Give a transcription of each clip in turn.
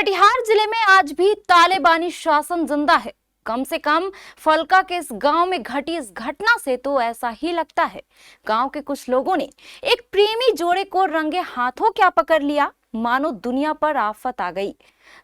कटिहार जिले में आज भी तालिबानी शासन जिंदा है। कम से कम फलका के इस गांव में घटी इस घटना से तो ऐसा ही लगता है गांव के कुछ लोगों ने एक प्रेमी जोड़े को रंगे हाथों क्या पकड़ लिया, मानो दुनिया पर आफत आ गई।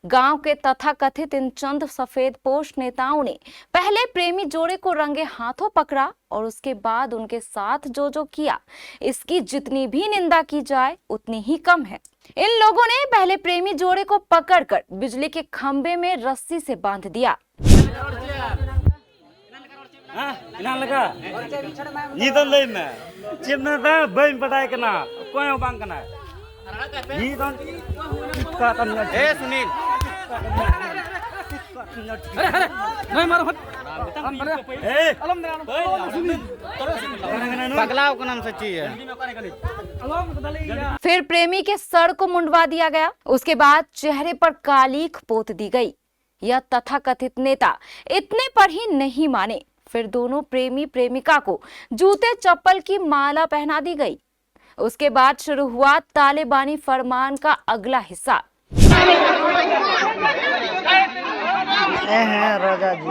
गांव के तथाकथित इन चंद सफेदपोश नेताओं ने पहले प्रेमी जोड़े को रंगे हाथों पकड़ा और उसके बाद उनके साथ जो किया, इसकी जितनी भी निंदा की जाए उतनी ही कम है। इन लोगों ने पहले प्रेमी जोड़े को पकड़कर बिजली के खंभे में रस्सी से बांध दिया। फिर प्रेमी के सर को मुंडवा दिया गया, उसके बाद चेहरे पर कालीख पोत दी गई। यह तथाकथित नेता इतने पर ही नहीं माने, फिर दोनों प्रेमी प्रेमिका को जूते चप्पल की माला पहना दी गई। उसके बाद शुरू हुआ तालिबानी फरमान का अगला हिस्सा। राजा जी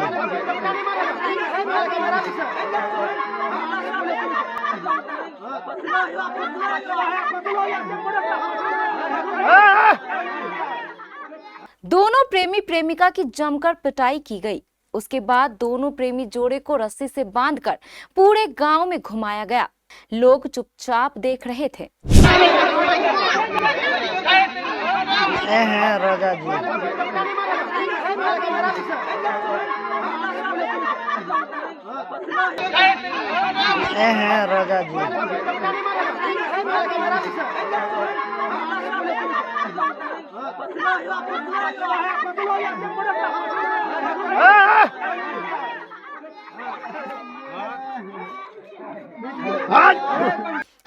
दोनों प्रेमी प्रेमिका की जमकर पिटाई की गई। उसके बाद दोनों प्रेमी जोड़े को रस्सी से बांधकर पूरे गांव में घुमाया गया। लोग चुपचाप देख रहे थे। राजा जी राजा जी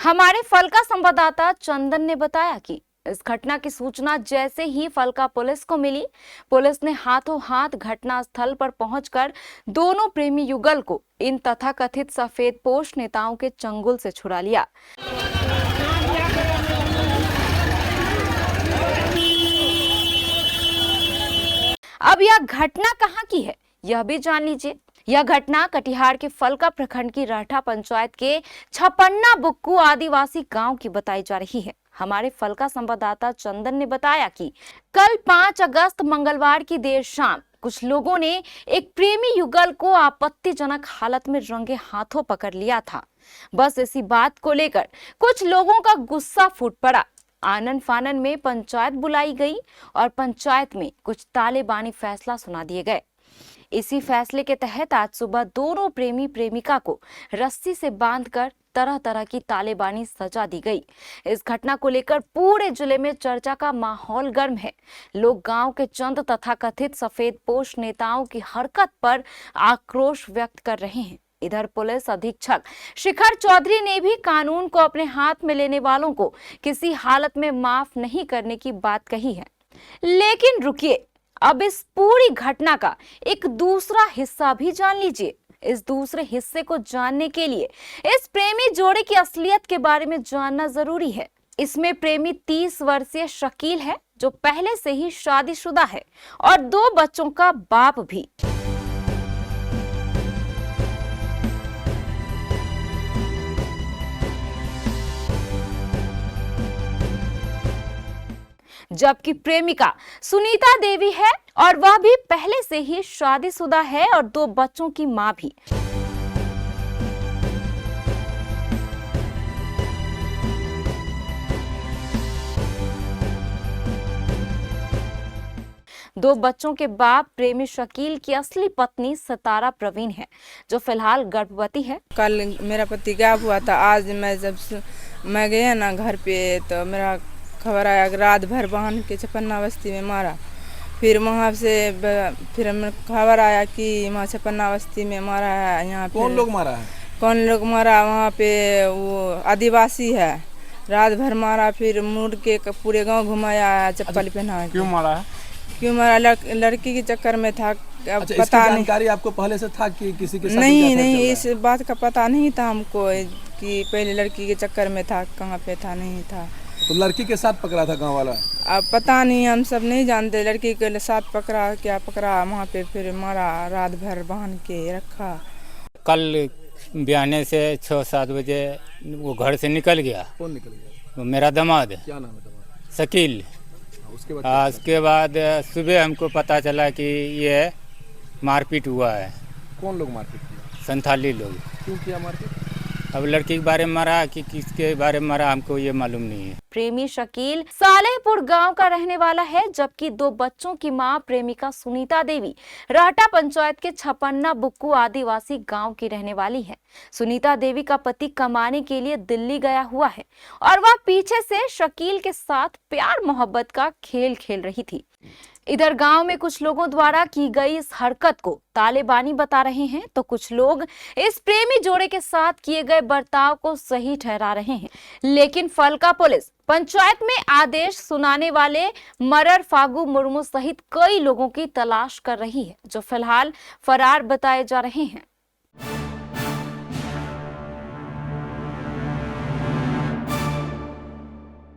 हमारे फलका संवाददाता चंदन ने बताया कि इस घटना की सूचना जैसे ही फलका पुलिस को मिली, पुलिस ने हाथों हाथ घटना स्थल पर पहुंचकर दोनों प्रेमी युगल को इन तथाकथित सफेदपोश नेताओं के चंगुल से छुड़ा लिया। अब यह घटना कहां की है, यह भी जान लीजिए। यह घटना कटिहार के फलका प्रखंड की राठा पंचायत के छपन्ना बुक्कू आदिवासी गांव की बताई जा रही है। हमारे फलका संवाददाता चंदन ने बताया कि कल 5 अगस्त मंगलवार की देर शाम कुछ लोगों ने एक प्रेमी युगल को आपत्तिजनक हालत में रंगे हाथों पकड़ लिया था। बस इसी बात को लेकर कुछ लोगों का गुस्सा फूट पड़ा। आनन फानन में पंचायत बुलाई गई और पंचायत में कुछ तालिबानी फैसला सुना दिए गए। इसी फैसले के तहत आज सुबह दोनों प्रेमी प्रेमिका को रस्सी से बांधकर तरह तरह की तालिबानी सजा दी गई। इस घटना को लेकर पूरे जिले में चर्चा का माहौल गर्म है। लोग गांव के चंद तथाकथित सफेदपोश नेताओं की हरकत पर आक्रोश व्यक्त कर रहे हैं। इधर पुलिस अधीक्षक शिखर चौधरी ने भी कानून को अपने हाथ में लेने वालों को किसी हालत में माफ नहीं करने की बात कही है। लेकिन रुकिए, अब इस पूरी घटना का एक दूसरा हिस्सा भी जान लीजिए। इस दूसरे हिस्से को जानने के लिए इस प्रेमी जोड़े की असलियत के बारे में जानना जरूरी है। इसमें प्रेमी 30 वर्षीय शकील है जो पहले से ही शादीशुदा है और 2 बच्चों का बाप भी। जबकि प्रेमिका सुनीता देवी है और वह भी पहले से ही शादीशुदा है और 2 बच्चों की मां भी। दो बच्चों के बाप प्रेमी शकील की असली पत्नी सितारा प्रवीण है जो फिलहाल गर्भवती है। कल मेरा पति गायब हुआ था। आज मैं गया ना घर पे तो मेरा खबर आया रात भर बहन के छपन्ना बस्ती में मारा। फिर वहाँ से फिर खबर आया कि वहाँ छपन्ना बस्ती में मारा है। यहाँ कौन लोग मारा है? कौन लोग मारा? वहाँ पे वो आदिवासी है। रात भर मारा, फिर मुड़ के पूरे गांव घुमाया चप्पल पहना। क्यों मारा है? क्यों मारा? लड़की के चक्कर में था। अच्छा, पता नहीं। जानकारी आपको पहले से था कि किसी के साथ? नहीं, इस बात का पता नहीं था हमको कि पहले लड़की के चक्कर में था, कहाँ पे था नहीं था। तो लड़की के साथ पकड़ा था गांव वाला? अब पता नहीं, हम सब नहीं जानते। लड़की के साथ पकड़ा क्या पकड़ा, वहाँ पे फिर मारा, रात भर बांध के रखा। कल बयाने से 6-7 बजे वो घर से निकल गया। कौन निकल गया? वो मेरा दामाद है, क्या नाम है तुम्हारा? शकील। उसके बाद उसके बाद सुबह हमको पता चला कि ये मारपीट हुआ है, कौन लोग मारपीट किया? संथाली लोग। क्यों किया मारपीट? अब लड़की के बारे में मारा कि किसके बारे में मारा हमको ये मालूम नहीं है। प्रेमी शकील सालेहपुर गांव का रहने वाला है, जबकि 2 बच्चों की मां प्रेमिका सुनीता देवी राहटा पंचायत के छपन्ना बुक्कू आदिवासी गांव की रहने वाली है। सुनीता देवी का पति कमाने के लिए दिल्ली गया हुआ है और वह पीछे से शकील के साथ प्यार मोहब्बत का खेल खेल रही थी। इधर गांव में कुछ लोगों द्वारा की गई इस हरकत को तालेबानी बता रहे हैं, तो कुछ लोग इस प्रेमी जोड़े के साथ किए गए बर्ताव को सही ठहरा रहे हैं। लेकिन फलका पुलिस पंचायत में आदेश सुनाने वाले मरर फागू मुर्मू सहित कई लोगों की तलाश कर रही है, जो फिलहाल फरार बताए जा रहे हैं।